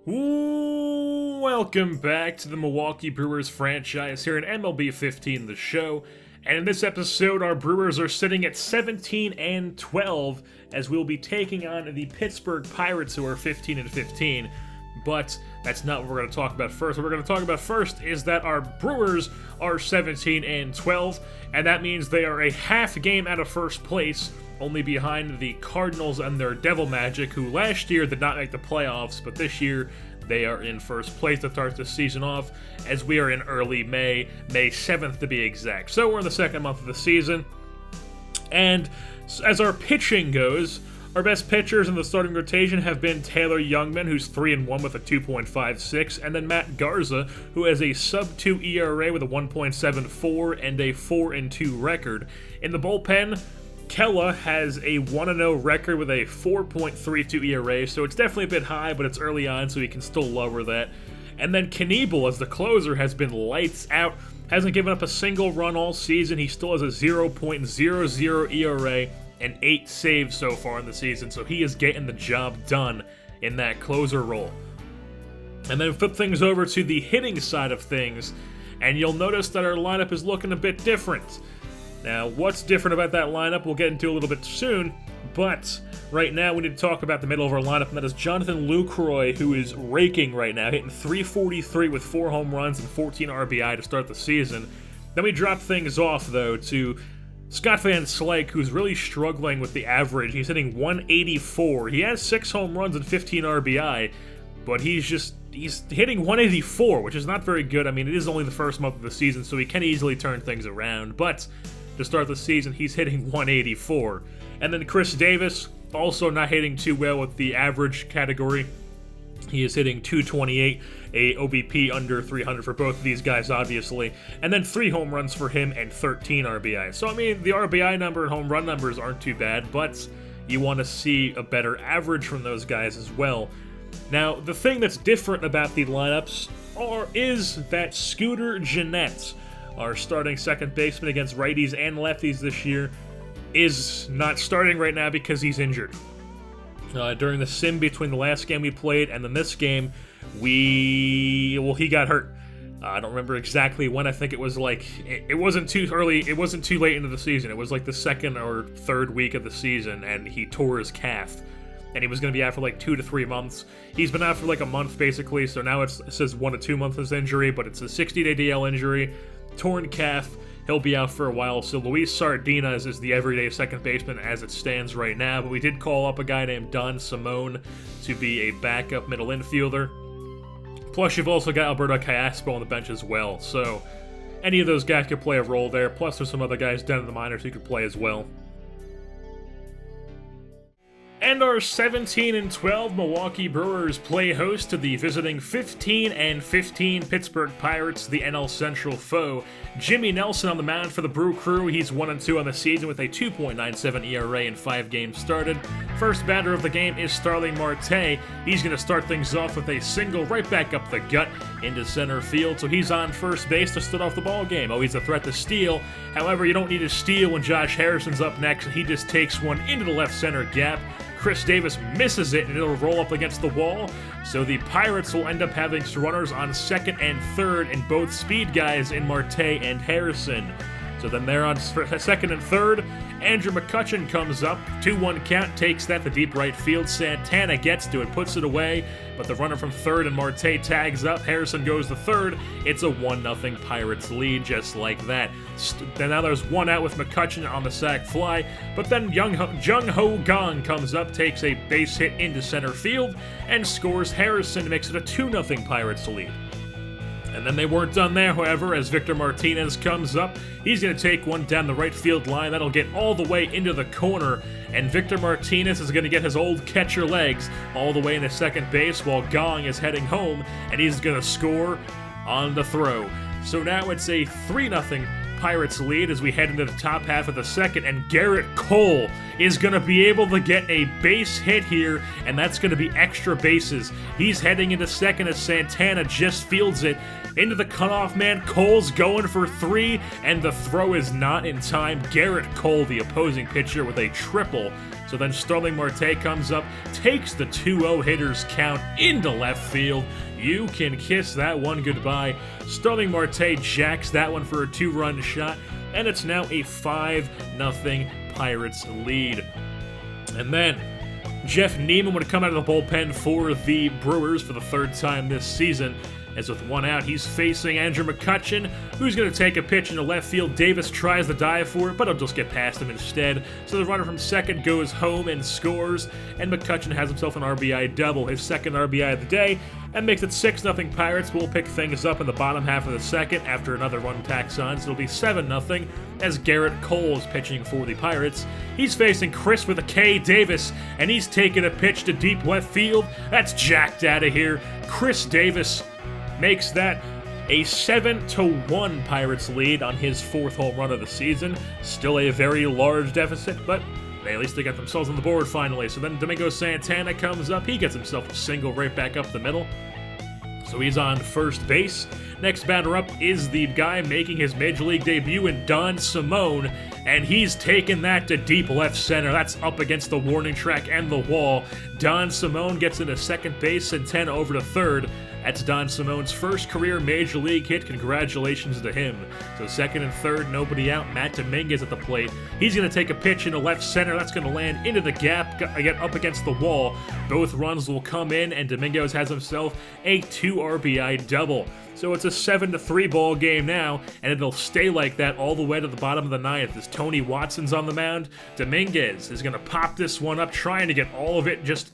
Welcome back to the Milwaukee Brewers franchise here in MLB 15, the show. And in this episode, our Brewers are sitting at 17-12 as we'll be taking on the Pittsburgh Pirates, who are 15-15. But that's not what we're going to talk about first. What we're going to talk about first is that our Brewers are 17-12, and that means they are a half game out of first place, only behind the Cardinals and their Devil Magic, who last year did not make the playoffs, but this year they are in first place to start the season off, as we are in early May 7th to be exact. So we're in the second month of the season, and as our pitching goes, our best pitchers in the starting rotation have been Taylor Youngman, who's 3-1 with a 2.56, and then Matt Garza, who has a sub-2 ERA with a 1.74 and a 4-2 record. In the bullpen, Kella has a 1-0 record with a 4.32 ERA, so it's definitely a bit high, but it's early on, so he can still lower that. And then Knievel, as the closer, has been lights out, hasn't given up a single run all season. He still has a 0.00 ERA and 8 saves so far in the season, so he is getting the job done in that closer role. And then flip things over to the hitting side of things, and you'll notice that our lineup is looking a bit different. Now, what's different about that lineup, we'll get into a little bit soon, but right now we need to talk about the middle of our lineup, and that is Jonathan Lucroy, who is raking right now, hitting .343 with 4 home runs and 14 RBI to start the season. Then we drop things off, though, to Scott Van Slyke, who's really struggling with the average. He's hitting .184. He has 6 home runs and 15 RBI, but he's hitting .184, which is not very good. I mean, it is only the first month of the season, so he can easily turn things around, but to start the season, he's hitting .184. And then Chris Davis, also not hitting too well with the average category. He is hitting .228, a OBP under 300 for both of these guys, obviously. And then 3 home runs for him and 13 RBI. So, I mean, the RBI number and home run numbers aren't too bad, but you want to see a better average from those guys as well. Now, the thing that's different about the lineups is that Scooter Gennett, our starting second baseman against righties and lefties this year, is not starting right now because he's injured. During the sim between the last game we played and then this game, he got hurt. I don't remember exactly when. I think it was like, it wasn't too early, it wasn't too late into the season. It was like the second or third week of the season, and he tore his calf. And he was going to be out for like 2 to 3 months. He's been out for like a month, basically, so now it says 1 to 2 months injury, but it's a 60-day DL injury. Torn calf, he'll be out for a while. So Luis Sardinas is the everyday second baseman as it stands right now, but we did call up a guy named Don Simone to be a backup middle infielder. Plus, you've also got Alberto Callaspo on the bench as well, so any of those guys could play a role there. Plus, there's some other guys down in the minors who could play as well. And our 17-12 Milwaukee Brewers play host to the visiting 15-15 Pittsburgh Pirates, the NL Central foe. Jimmy Nelson on the mound for the Brew Crew. He's 1-2 on the season with a 2.97 ERA in 5 games started. First batter of the game is Starling Marte. He's going to start things off with a single right back up the gut into center field, so he's on first base to start off the ball game. Oh, he's a threat to steal. However, you don't need to steal when Josh Harrison's up next, and he just takes one into the left center gap. Chris Davis misses it, and it'll roll up against the wall, so the Pirates will end up having runners on second and third, and both speed guys in Marte and Harrison. So then they're on second and third. Andrew McCutchen comes up, 2-1 count, takes that to deep right field. Santana gets to it, puts it away, but the runner from third and Marte tags up. Harrison goes to third. It's a 1-0 Pirates lead, just like that. Then now there's one out with McCutchen on the sac fly, but then Jung Ho Kang comes up, takes a base hit into center field, and scores. Harrison makes it a 2-0 Pirates lead. And then they weren't done there, however, as Victor Martinez comes up. He's going to take one down the right field line. That'll get all the way into the corner, and Victor Martinez is going to get his old catcher legs all the way into second base while Gong is heading home, and he's going to score on the throw. So now it's a 3-0 Pirates lead as we head into the top half of the second, and Garrett Cole is going to be able to get a base hit here, and that's going to be extra bases. He's heading into second as Santana just fields it into the cutoff man. Cole's going for 3, and the throw is not in time. Garrett Cole, the opposing pitcher, with a triple So then Starling Marte comes up, takes the 2-0 hitter's count into left field. You can kiss that one goodbye. Starling Marte jacks that one for a 2-run shot, and it's now a 5-0 Pirates lead. And then Jeff Neiman would come out of the bullpen for the Brewers for the third time this season. As with one out, he's facing Andrew McCutchen, who's going to take a pitch into left field. Davis tries to dive for it, but he'll just get past him instead. So the runner from second goes home and scores, and McCutchen has himself an RBI double, his second RBI of the day, and makes it 6-0 Pirates. We'll pick things up in the bottom half of the second after another run tacks on, so it'll be 7-0 as Garrett Cole is pitching for the Pirates. He's facing Chris with a K Davis, and he's taking a pitch to deep left field. That's jacked out of here. Chris Davis makes that a 7-1 Pirates lead on his 4th home run of the season. Still a very large deficit, but at least they got themselves on the board finally. So then Domingo Santana comes up. He gets himself a single right back up the middle. So he's on first base. Next batter up is the guy making his Major League debut in Don Simone, and he's taken that to deep left center. That's up against the warning track and the wall. Don Simone gets into second base, Santana over to third. That's Don Simone's first career Major League hit. Congratulations to him. So second and third, nobody out. Matt Dominguez at the plate. He's going to take a pitch into left center. That's going to land into the gap, get up against the wall. Both runs will come in, and Dominguez has himself a 2 RBI double. So it's a 7-3 ball game now, and it'll stay like that all the way to the bottom of the 9th as Tony Watson's on the mound. Dominguez is going to pop this one up, trying to get all of it, just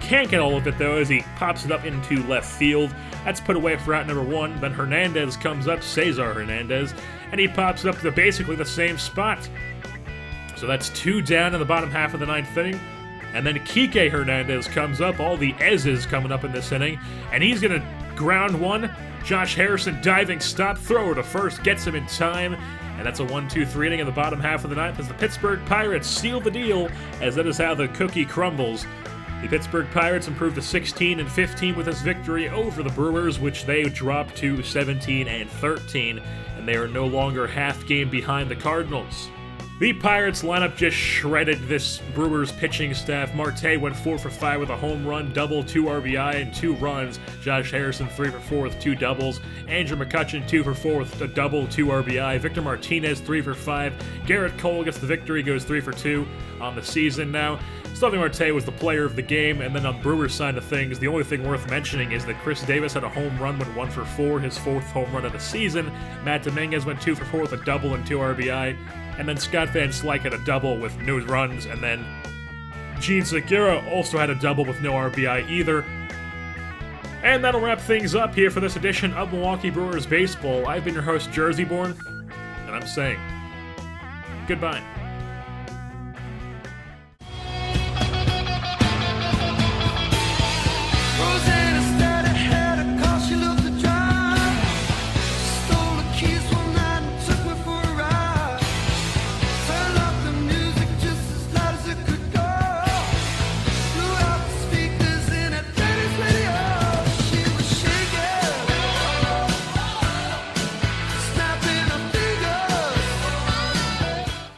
can't get all of it though as he pops it up into left field. That's put away for out number 1. Then Hernandez comes up, Cesar Hernandez, and he pops it up to basically the same spot. So that's 2 down in the bottom half of the 9th inning. And then Kike Hernandez comes up, all the Ez's coming up in this inning, and he's going to ground one. Josh Harrison diving stop, thrower to first, gets him in time, and that's a 1-2-3 inning in the bottom half of the 9th as the Pittsburgh Pirates seal the deal, as that is how the cookie crumbles. The Pittsburgh Pirates improved to 16-15 with this victory over the Brewers, which they dropped to 17-13, and they are no longer half game behind the Cardinals. The Pirates lineup just shredded this Brewers pitching staff. Marte went 4 for 5 with a home run, double, 2 RBI, and 2 runs. Josh Harrison 3 for 4 with 2 doubles. Andrew McCutchen 2 for 4 with a double, 2 RBI. Victor Martinez 3 for 5. Garrett Cole gets the victory, goes 3 for 2 on the season now. Starling Marte was the player of the game, and then on Brewers' side of things, the only thing worth mentioning is that Chris Davis had a home run, went 1 for 4, his 4th home run of the season. Matt Dominguez went 2 for 4 with a double and 2 RBI. And then Scott Van Slyke had a double with no runs, and then Gene Segura also had a double with no RBI either. And that'll wrap things up here for this edition of Milwaukee Brewers Baseball. I've been your host, Jerseyborn, and I'm saying goodbye.